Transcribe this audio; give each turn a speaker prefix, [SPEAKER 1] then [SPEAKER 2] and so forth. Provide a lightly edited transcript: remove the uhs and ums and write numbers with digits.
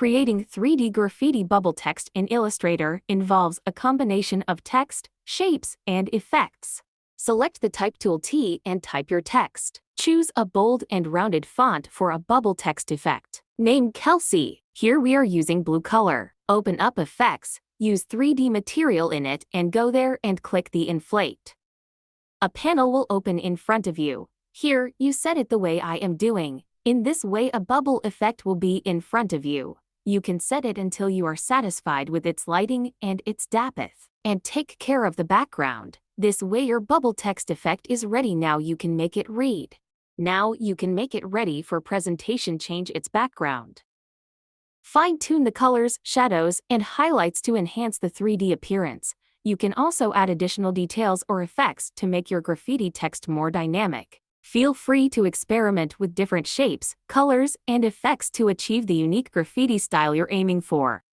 [SPEAKER 1] Creating 3D graffiti bubble text in Illustrator involves a combination of text, shapes, and effects. Select the Type tool T and type your text. Choose a bold and rounded font for a bubble text effect. Name Kelsey. Here we are using blue color. Open up Effects, use 3D material in it and go there and click the Inflate. A panel will open in front of you. Here, you set it the way I am doing. In this way a bubble effect will be in front of you. You can set it until you are satisfied with its lighting and its depth. And take care of the background. This way your bubble text effect is ready. Now you can make it read. Now you can make it ready for presentation. Change its background. Fine-tune the colors, shadows, and highlights to enhance the 3D appearance. You can also add additional details or effects to make your graffiti text more dynamic. Feel free to experiment with different shapes, colors, and effects to achieve the unique graffiti style you're aiming for.